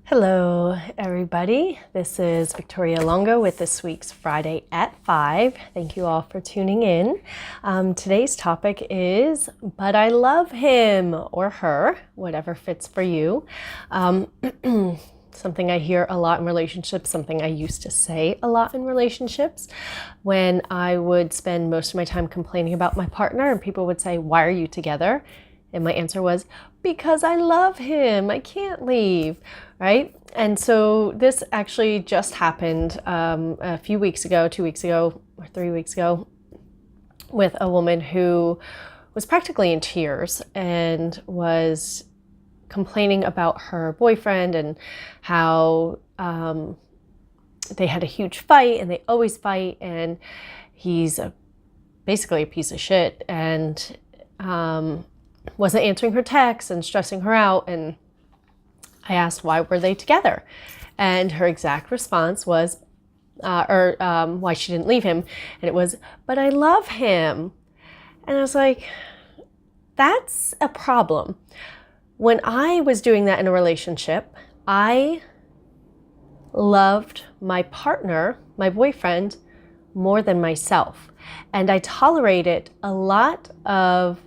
Hello, everybody. This is Victoria Longo with this week's Friday at 5. Thank you all for tuning in. Today's topic is, but I love him or her, whatever fits for you. Something I hear a lot in relationships, something I used to say a lot in relationships when I would spend most of my time complaining about my partner and people would say, "Why are you together?" And my answer was, because I love him. I can't leave, right? And so this actually just happened a few weeks ago, 2 weeks ago, or 3 weeks ago, with a woman who was practically in tears and was complaining about her boyfriend and how they had a huge fight and they always fight and he's basically a piece of shit and wasn't answering her texts and stressing her out. And I asked, why were they together? And her exact response was, why she didn't leave him. And it was, but I love him. And I was like, that's a problem. When I was doing that in a relationship, I loved my partner, my boyfriend, more than myself. And I tolerated a lot of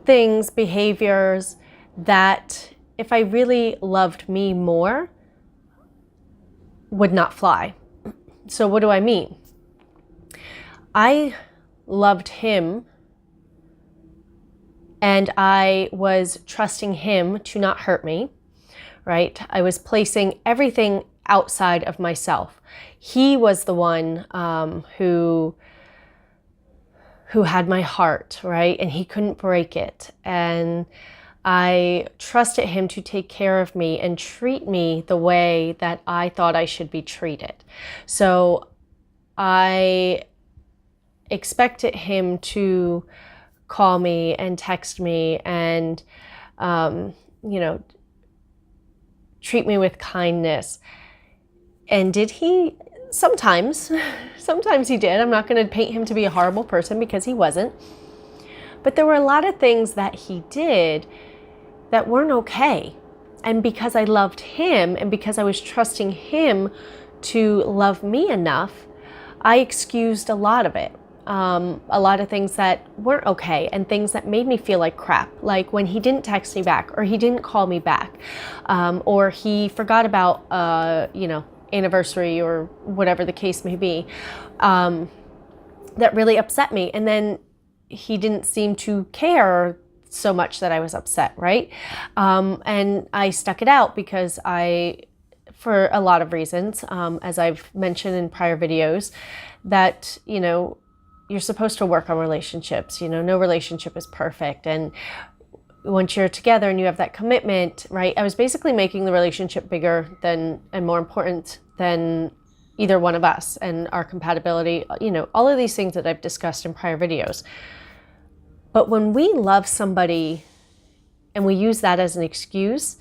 things, behaviors that if I really loved me more would not fly. So what do I mean? I loved him and I was trusting him to not hurt me, right? I was placing everything outside of myself. He was the one who had my heart, right? And he couldn't break it. And I trusted him to take care of me and treat me the way that I thought I should be treated. So I expected him to call me and text me and, treat me with kindness. And did he? Sometimes he did. I'm not going to paint him to be a horrible person because he wasn't. But there were a lot of things that he did that weren't okay. And because I loved him and because I was trusting him to love me enough, I excused a lot of it. A lot of things that weren't okay and things that made me feel like crap. Like when he didn't text me back or he didn't call me back or he forgot about, anniversary or whatever the case may be, that really upset me. And then he didn't seem to care so much that I was upset, right? And I stuck it out because for a lot of reasons, as I've mentioned in prior videos, that, you're supposed to work on relationships. No relationship is perfect. And once you're together and you have that commitment, right? I was basically making the relationship bigger and more important than either one of us and our compatibility, all of these things that I've discussed in prior videos. But when we love somebody and we use that as an excuse,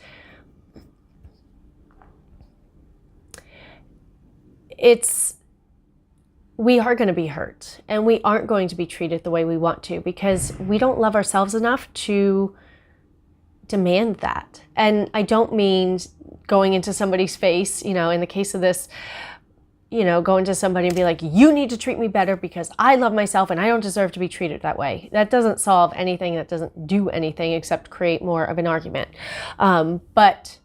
we are going to be hurt and we aren't going to be treated the way we want to because we don't love ourselves enough to demand that. And I don't mean going into somebody's face, in the case of this, going to somebody and be like, you need to treat me better because I love myself and I don't deserve to be treated that way. That doesn't solve anything. That doesn't do anything except create more of an argument. But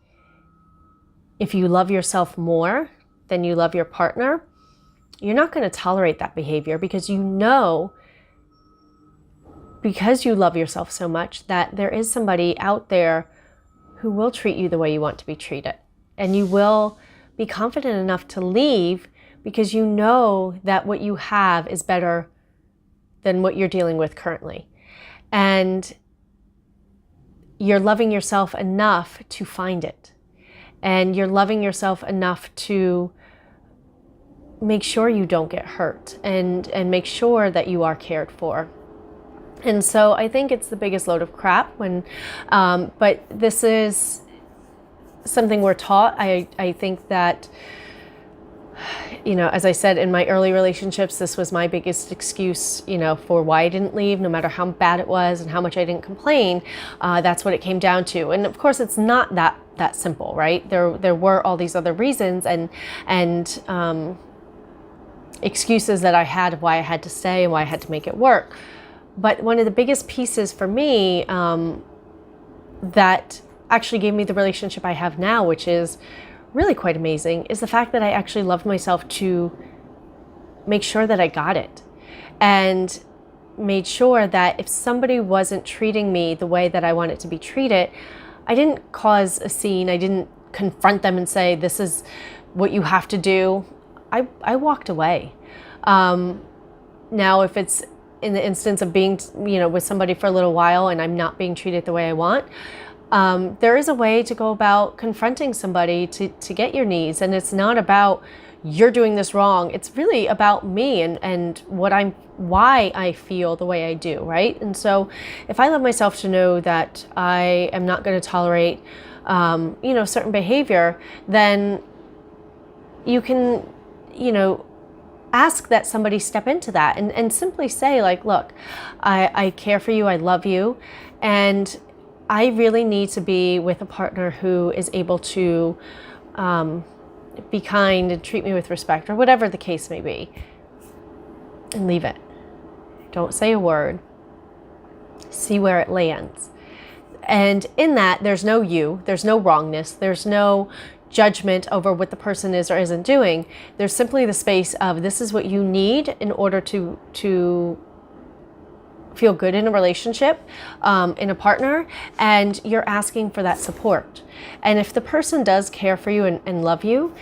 if you love yourself more than you love your partner, you're not going to tolerate that behavior because because you love yourself so much that there is somebody out there who will treat you the way you want to be treated. And you will be confident enough to leave because you know that what you have is better than what you're dealing with currently. And you're loving yourself enough to find it. And you're loving yourself enough to make sure you don't get hurt and make sure that you are cared for. And so I think it's the biggest load of crap but this is something we're taught. I think that As I said, in my early relationships, this was my biggest excuse, for why I didn't leave, no matter how bad it was and how much I didn't complain. That's what it came down to. And of course, it's not that simple, right? There were all these other reasons and excuses that I had of why I had to stay and why I had to make it work. But one of the biggest pieces for me that actually gave me the relationship I have now, which is really quite amazing, is the fact that I actually loved myself to make sure that I got it, and made sure that if somebody wasn't treating me the way that I wanted to be treated, I didn't cause a scene. I didn't confront them and say, this is what you have to do. I walked away. Now, if it's in the instance of being, with somebody for a little while and I'm not being treated the way I want, there is a way to go about confronting somebody to get your needs. And it's not about you're doing this wrong. It's really about me and why I feel the way I do, right? And so if I love myself to know that I am not going to tolerate, certain behavior, then you can, ask that somebody step into that and simply say, like, look, I care for you, I love you, and I really need to be with a partner who is able to be kind and treat me with respect, or whatever the case may be, and leave it. Don't say a word. See where it lands. And in that, there's no you, there's no wrongness, there's no judgment over what the person is or isn't doing. There's simply the space of, this is what you need in order to feel good in a relationship, in a partner, and you're asking for that support. And if the person does care for you and love you,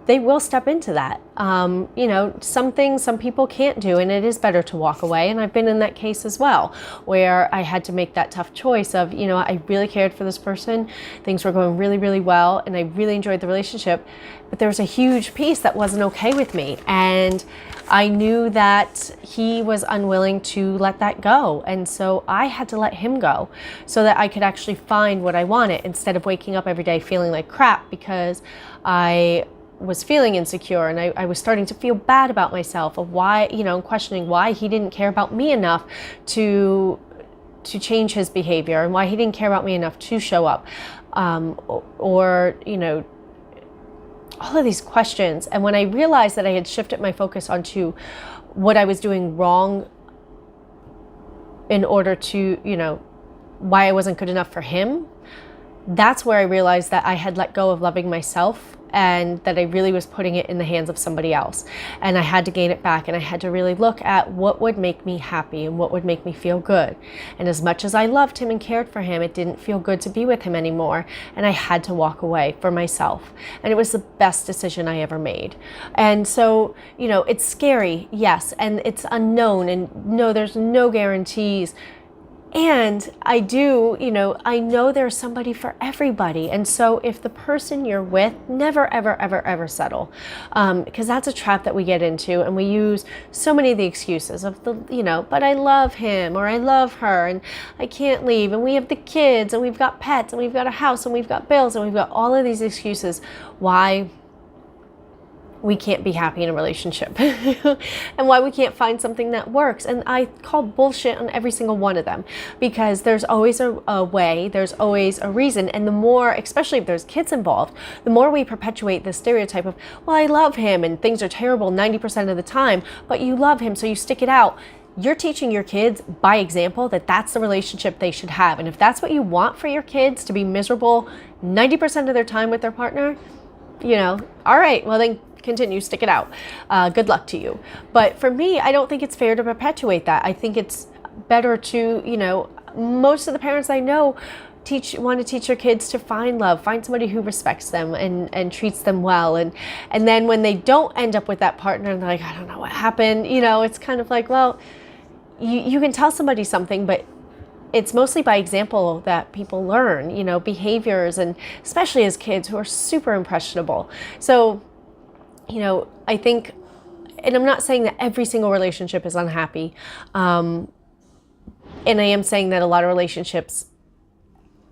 they will step into that. Some things some people can't do, and it is better to walk away. And I've been in that case as well, where I had to make that tough choice of, I really cared for this person. Things were going really, really well, and I really enjoyed the relationship. But there was a huge piece that wasn't okay with me. And I knew that he was unwilling to let that go. And so I had to let him go so that I could actually find what I wanted, instead of waking up every day feeling like crap because I was feeling insecure, and I was starting to feel bad about myself, of why, questioning why he didn't care about me enough to change his behavior, and why he didn't care about me enough to show up, or all of these questions. And when I realized that I had shifted my focus onto what I was doing wrong in order to, why I wasn't good enough for him, that's where I realized that I had let go of loving myself, and that I really was putting it in the hands of somebody else. And I had to gain it back, and I had to really look at what would make me happy and what would make me feel good. And as much as I loved him and cared for him, it didn't feel good to be with him anymore, and I had to walk away for myself. And it was the best decision I ever made. And so, it's scary, yes, and it's unknown, and no, there's no guarantees. And I know there's somebody for everybody. And so if the person you're with, never, ever, ever, ever settle. Because that's a trap that we get into. And we use so many of the excuses of but I love him, or I love her, and I can't leave. And we have the kids, and we've got pets, and we've got a house, and we've got bills, and we've got all of these excuses why we can't be happy in a relationship and why we can't find something that works. And I call bullshit on every single one of them, because there's always a way, there's always a reason. And the more, especially if there's kids involved, the more we perpetuate the stereotype of, well, I love him and things are terrible 90% of the time, but you love him, so you stick it out. You're teaching your kids by example that that's the relationship they should have. And if that's what you want for your kids, to be miserable 90% of their time with their partner, all right, well then continue, stick it out. Good luck to you. But for me, I don't think it's fair to perpetuate that. I think it's better to, most of the parents I know want to teach their kids to find love, find somebody who respects them and treats them well. And then when they don't end up with that partner, they're like, I don't know what happened. It's kind of like, well, you can tell somebody something, but it's mostly by example that people learn, behaviors, and especially as kids who are super impressionable. So, I think, and I'm not saying that every single relationship is unhappy. And I am saying that a lot of relationships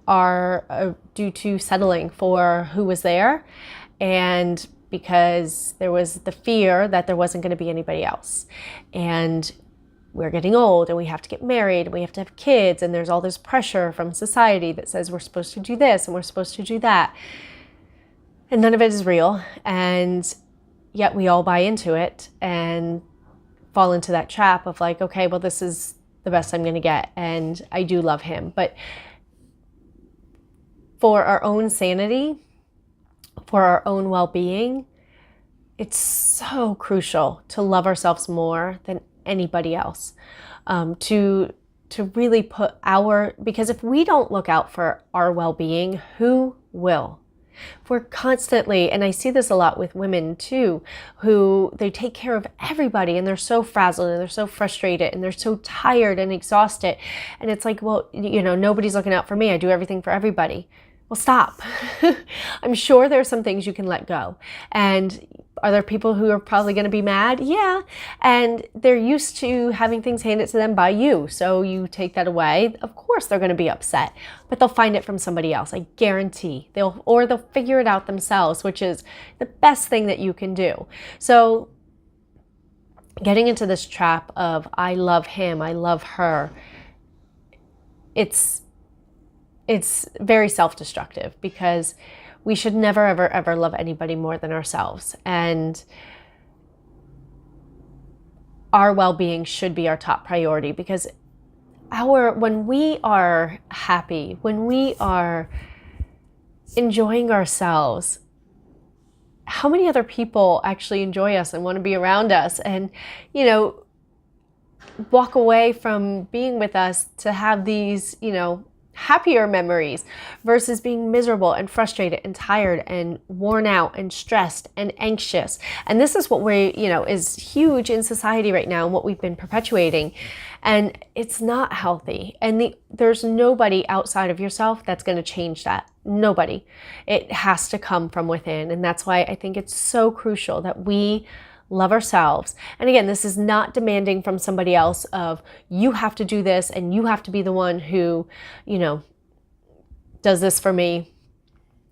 are due to settling for who was there. And because there was the fear that there wasn't going to be anybody else. And we're getting old and we have to get married and we have to have kids, and there's all this pressure from society that says we're supposed to do this and we're supposed to do that. And none of it is real. And yet we all buy into it and fall into that trap of like, okay, well, this is the best I'm going to get. And I do love him. But for our own sanity, for our own well-being, it's so crucial to love ourselves more than anybody else. To really put because if we don't look out for our well-being, who will? If we're constantly, and I see this a lot with women too, who they take care of everybody and they're so frazzled and they're so frustrated and they're so tired and exhausted. And it's like, well, nobody's looking out for me. I do everything for everybody. Well, stop. I'm sure there are some things you can let go. And are there people who are probably going to be mad? Yeah. And they're used to having things handed to them by you. So you take that away. Of course, they're going to be upset, but they'll find it from somebody else. I guarantee they'll figure it out themselves, which is the best thing that you can do. So getting into this trap of, I love him, I love her. It's very self-destructive, because we should never, ever, ever love anybody more than ourselves. And our well-being should be our top priority, because when we are happy, when we are enjoying ourselves, how many other people actually enjoy us and want to be around us and, walk away from being with us to have these, happier memories, versus being miserable and frustrated and tired and worn out and stressed and anxious. And this is what is huge in society right now and what we've been perpetuating. And it's not healthy. And there's nobody outside of yourself that's going to change that. Nobody. It has to come from within. And that's why I think it's so crucial that we love ourselves. And again, this is not demanding from somebody else of, you have to do this and you have to be the one who, does this for me.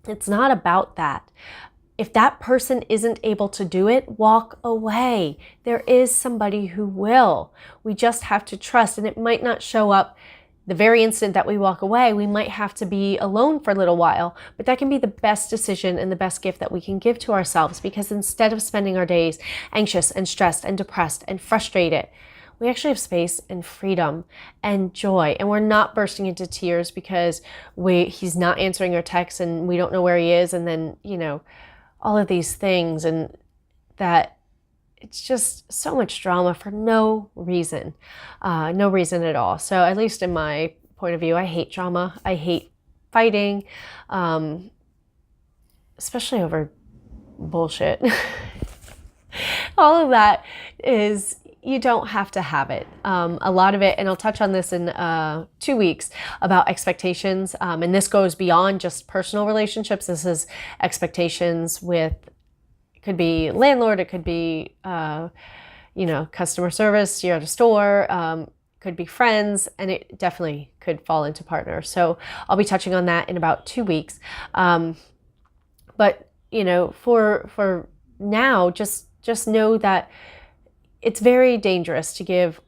It's not about that. If that person isn't able to do it, walk away. There is somebody who will. We just have to trust, and it might not show up the very instant that we walk away. We might have to be alone for a little while, but that can be the best decision and the best gift that we can give to ourselves, because instead of spending our days anxious and stressed and depressed and frustrated, we actually have space and freedom and joy. And we're not bursting into tears because he's not answering our texts and we don't know where he is. And then, all of these things, and that it's just so much drama for no reason at all. So at least in my point of view, I hate drama. I hate fighting, especially over bullshit. All of that is, you don't have to have it. A lot of it, and I'll touch on this in 2 weeks, about expectations. And this goes beyond just personal relationships. This is expectations with, it could be landlord, it could be, customer service, you're at a store, could be friends, and it definitely could fall into partner. So I'll be touching on that in about 2 weeks. But, for now, just know that it's very dangerous to give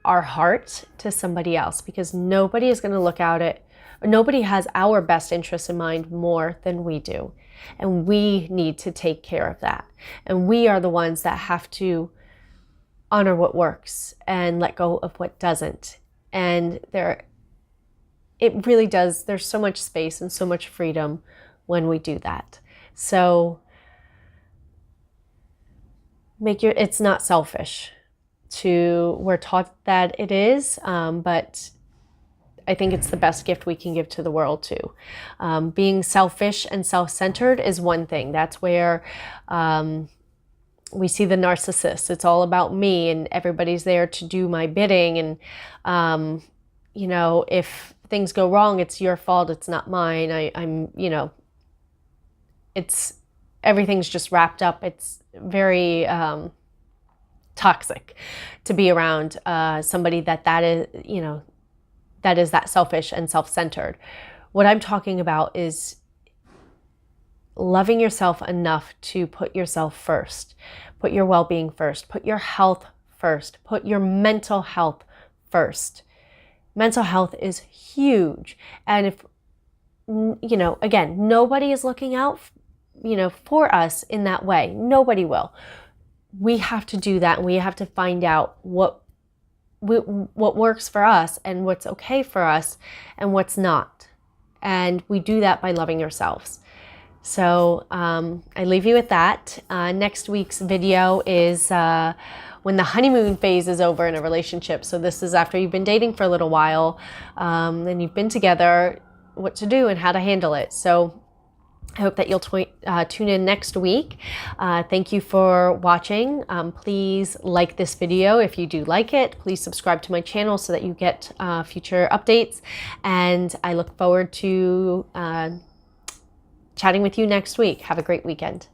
our heart to somebody else, because nobody is going to look at it. Nobody has our best interests in mind more than we do. And we need to take care of that. And we are the ones that have to honor what works and let go of what doesn't. And it really does. There's so much space and so much freedom when we do that. So it's not selfish. We're taught that it is, but I think it's the best gift we can give to the world too. Being selfish and self-centered is one thing. That's where we see the narcissist. It's all about me and everybody's there to do my bidding. And, if things go wrong, it's your fault. It's not mine. Everything's just wrapped up. It's very toxic to be around somebody that is that selfish and self-centered. What I'm talking about is loving yourself enough to put yourself first, put your well-being first, put your health first, put your mental health first. Mental health is huge. And if, you know, again, nobody is looking out, you know, for us in that way. Nobody will. We have to do that, and we have to find out what works for us and what's okay for us and what's not. And we do that by loving ourselves. So I leave you with that. Next week's video is when the honeymoon phase is over in a relationship. So this is after you've been dating for a little while and you've been together, what to do and how to handle it. So I hope that you'll tune in next week. Thank you for watching. Please like this video if you do like it. Please subscribe to my channel so that you get future updates. And I look forward to chatting with you next week. Have a great weekend.